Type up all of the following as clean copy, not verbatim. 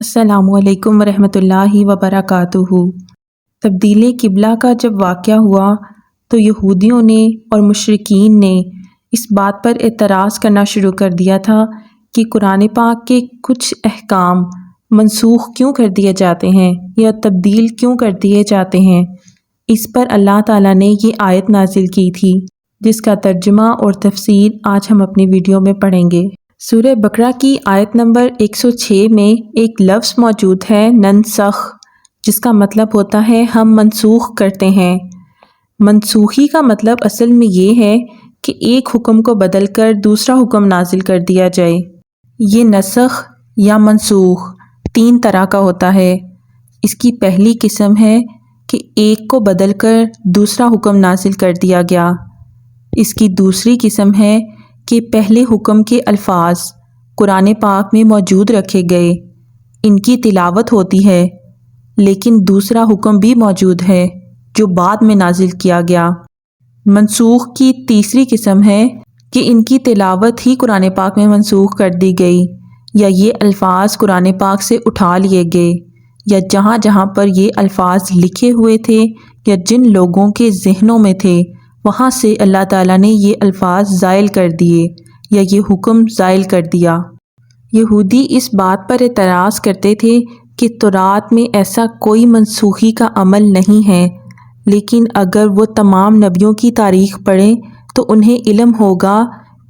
السلام علیکم ورحمۃ اللہ وبرکاتہ۔ تبدیل قبلہ کا جب واقعہ ہوا تو یہودیوں نے اور مشرکین نے اس بات پر اعتراض کرنا شروع کر دیا تھا کہ قرآن پاک کے کچھ احکام منسوخ کیوں کر دیے جاتے ہیں یا تبدیل کیوں کر دیے جاتے ہیں۔ اس پر اللہ تعالیٰ نے یہ آیت نازل کی تھی جس کا ترجمہ اور تفسیر آج ہم اپنی ویڈیو میں پڑھیں گے۔ سورہ بقرہ کی آیت نمبر 106 میں ایک لفظ موجود ہے ننسخ، جس کا مطلب ہوتا ہے ہم منسوخ کرتے ہیں۔ منسوخی کا مطلب اصل میں یہ ہے کہ ایک حکم کو بدل کر دوسرا حکم نازل کر دیا جائے۔ یہ نسخ یا منسوخ تین طرح کا ہوتا ہے۔ اس کی پہلی قسم ہے کہ ایک کو بدل کر دوسرا حکم نازل کر دیا گیا۔ اس کی دوسری قسم ہے کہ پہلے حکم کے الفاظ قرآن پاک میں موجود رکھے گئے، ان کی تلاوت ہوتی ہے، لیکن دوسرا حکم بھی موجود ہے جو بعد میں نازل کیا گیا۔ منسوخ کی تیسری قسم ہے کہ ان کی تلاوت ہی قرآن پاک میں منسوخ کر دی گئی، یا یہ الفاظ قرآن پاک سے اٹھا لیے گئے، یا جہاں جہاں پر یہ الفاظ لکھے ہوئے تھے یا جن لوگوں کے ذہنوں میں تھے وہاں سے اللہ تعالیٰ نے یہ الفاظ زائل کر دیے یا یہ حکم زائل کر دیا۔ یہودی اس بات پر اعتراض کرتے تھے کہ تورات میں ایسا کوئی منسوخی کا عمل نہیں ہے، لیکن اگر وہ تمام نبیوں کی تاریخ پڑھیں تو انہیں علم ہوگا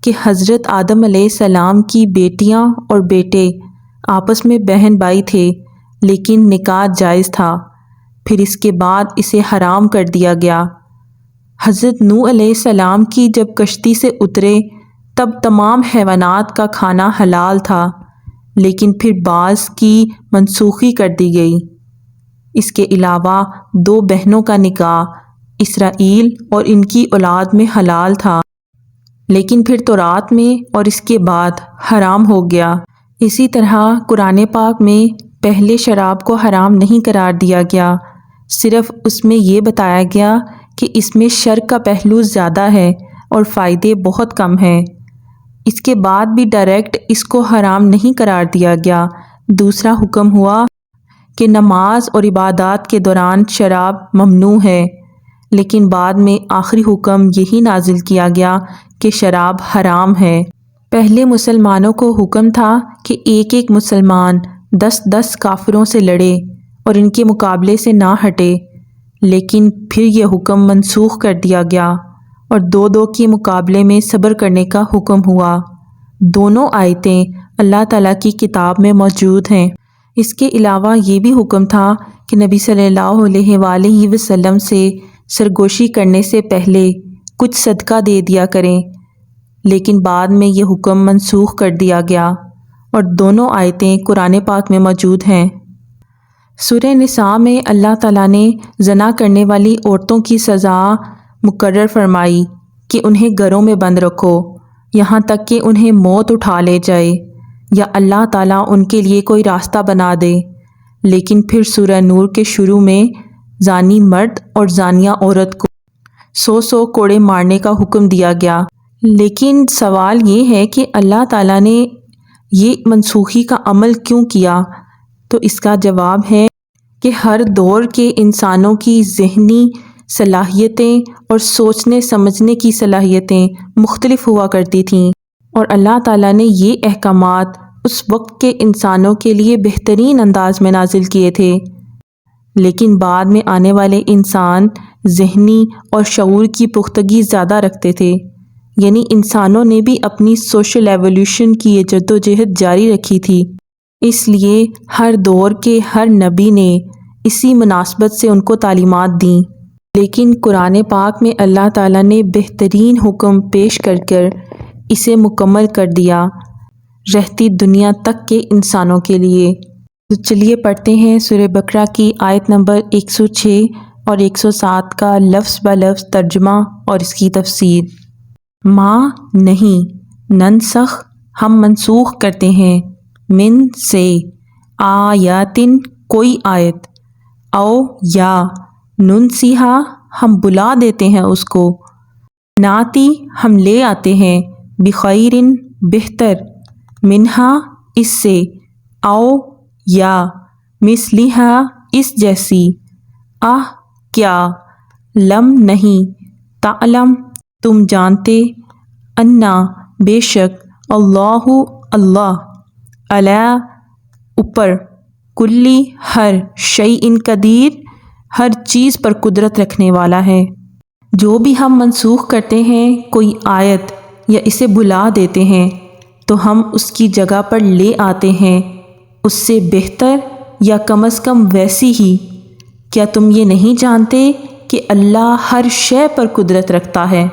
کہ حضرت آدم علیہ السلام کی بیٹیاں اور بیٹے آپس میں بہن بھائی تھے، لیکن نکاح جائز تھا، پھر اس کے بعد اسے حرام کر دیا گیا۔ حضرت نوح علیہ السلام کی جب کشتی سے اترے تب تمام حیوانات کا کھانا حلال تھا، لیکن پھر بعض کی منسوخی کر دی گئی۔ اس کے علاوہ دو بہنوں کا نکاح اسرائیل اور ان کی اولاد میں حلال تھا، لیکن پھر تورات میں اور اس کے بعد حرام ہو گیا۔ اسی طرح قرآن پاک میں پہلے شراب کو حرام نہیں قرار دیا گیا، صرف اس میں یہ بتایا گیا کہ اس میں شر کا پہلو زیادہ ہے اور فائدے بہت کم ہیں۔ اس کے بعد بھی ڈائریکٹ اس کو حرام نہیں قرار دیا گیا۔ دوسرا حکم ہوا کہ نماز اور عبادات کے دوران شراب ممنوع ہے، لیکن بعد میں آخری حکم یہی نازل کیا گیا کہ شراب حرام ہے۔ پہلے مسلمانوں کو حکم تھا کہ ایک ایک مسلمان 10 کافروں سے لڑے اور ان کے مقابلے سے نہ ہٹے، لیکن پھر یہ حکم منسوخ کر دیا گیا اور 2 کے مقابلے میں صبر کرنے کا حکم ہوا۔ دونوں آیتیں اللہ تعالیٰ کی کتاب میں موجود ہیں۔ اس کے علاوہ یہ بھی حکم تھا کہ نبی صلی اللہ علیہ وآلہ وسلم سے سرگوشی کرنے سے پہلے کچھ صدقہ دے دیا کریں، لیکن بعد میں یہ حکم منسوخ کر دیا گیا اور دونوں آیتیں قرآن پاک میں موجود ہیں۔ سورہ نساء میں اللہ تعالیٰ نے زنا کرنے والی عورتوں کی سزا مقرر فرمائی کہ انہیں گھروں میں بند رکھو یہاں تک کہ انہیں موت اٹھا لے جائے یا اللہ تعالیٰ ان کے لیے کوئی راستہ بنا دے، لیکن پھر سورہ نور کے شروع میں زانی مرد اور زانیہ عورت کو 100 کوڑے مارنے کا حکم دیا گیا۔ لیکن سوال یہ ہے کہ اللہ تعالیٰ نے یہ منسوخی کا عمل کیوں کیا؟ تو اس کا جواب ہے کہ ہر دور کے انسانوں کی ذہنی صلاحیتیں اور سوچنے سمجھنے کی صلاحیتیں مختلف ہوا کرتی تھیں، اور اللہ تعالیٰ نے یہ احکامات اس وقت کے انسانوں کے لیے بہترین انداز میں نازل کیے تھے، لیکن بعد میں آنے والے انسان ذہنی اور شعور کی پختگی زیادہ رکھتے تھے، یعنی انسانوں نے بھی اپنی سوشل ایولیوشن کی یہ جدوجہد جاری رکھی تھی، اس لیے ہر دور کے ہر نبی نے اسی مناسبت سے ان کو تعلیمات دیں، لیکن قرآن پاک میں اللہ تعالیٰ نے بہترین حکم پیش کر کر اسے مکمل کر دیا رہتی دنیا تک کے انسانوں کے لیے۔ تو چلیے پڑھتے ہیں سورہ بقرہ کی آیت نمبر 106 اور 107 کا لفظ بہ لفظ ترجمہ اور اس کی تفسیر۔ ما نہیں، ننسخ ہم منسوخ کرتے ہیں، من سے، آیاتن کوئی آیت، او یا، ننسیہا ہم بلا دیتے ہیں اس کو، ناتی ہم لے آتے ہیں، بخیرن بہتر، منہا اس سے، او یا مثلہا اس جیسی، کیا، لم نہیں، تعلم تم جانتے، انا بے شک، اللہ اللہ، علی اوپر، کلی ہر، شیء قدیر ہر چیز پر قدرت رکھنے والا ہے۔ جو بھی ہم منسوخ کرتے ہیں کوئی آیت یا اسے بھلا دیتے ہیں تو ہم اس کی جگہ پر لے آتے ہیں اس سے بہتر یا کم از کم ویسی ہی۔ کیا تم یہ نہیں جانتے کہ اللہ ہر شے پر قدرت رکھتا ہے؟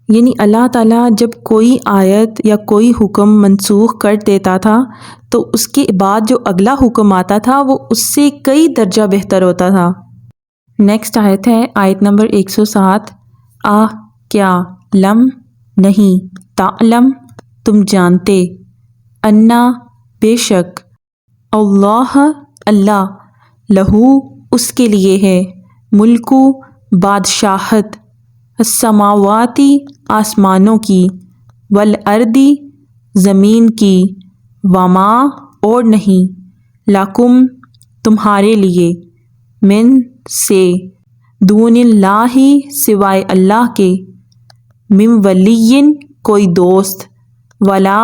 یعنی اللہ تعالیٰ جب کوئی آیت یا کوئی حکم منسوخ کر دیتا تھا تو اس کے بعد جو اگلا حکم آتا تھا وہ اس سے کئی درجہ بہتر ہوتا تھا۔ نیکسٹ آیت ہے آیت نمبر 107، کیا، لم نہیں، تعلم تم جانتے، انا بے شک، اللہ اللہ، لہو اس کے لیے ہے، ملکو بادشاہت، السماواتی آسمانوں کی، والارضی زمین کی، وما اور نہیں، لکم تمہارے لیے، من سے، دون اللہ سوائے اللہ کے، من ولی کوئی دوست، ولا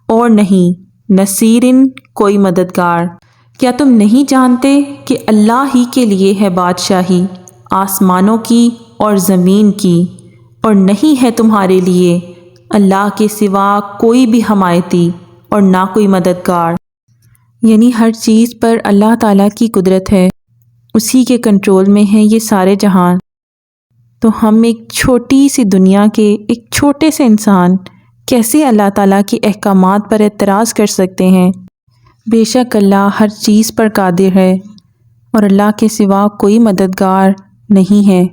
اور نہیں، نصیر کوئی مددگار۔ کیا تم نہیں جانتے کہ اللہ ہی کے لیے ہے بادشاہی آسمانوں کی اور زمین کی، اور نہیں ہے تمہارے لیے اللہ کے سوا کوئی بھی حمایتی اور نہ کوئی مددگار۔ یعنی ہر چیز پر اللہ تعالیٰ کی قدرت ہے، اسی کے کنٹرول میں ہے یہ سارے جہان۔ تو ہم ایک چھوٹی سی دنیا کے ایک چھوٹے سے انسان کیسے اللہ تعالیٰ کے احکامات پر اعتراض کر سکتے ہیں؟ بے شک اللہ ہر چیز پر قادر ہے اور اللہ کے سوا کوئی مددگار نہیں ہے۔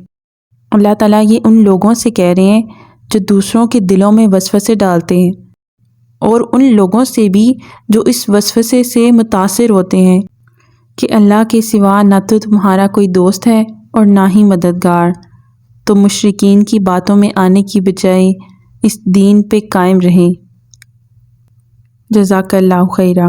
اللہ تعالیٰ یہ ان لوگوں سے کہہ رہے ہیں جو دوسروں کے دلوں میں وسوسے ڈالتے ہیں، اور ان لوگوں سے بھی جو اس وسوسے سے متاثر ہوتے ہیں کہ اللہ کے سوا نہ تو تمہارا کوئی دوست ہے اور نہ ہی مددگار۔ تو مشرکین کی باتوں میں آنے کی بجائے اس دین پہ قائم رہیں۔ جزاک اللہ خیرہ۔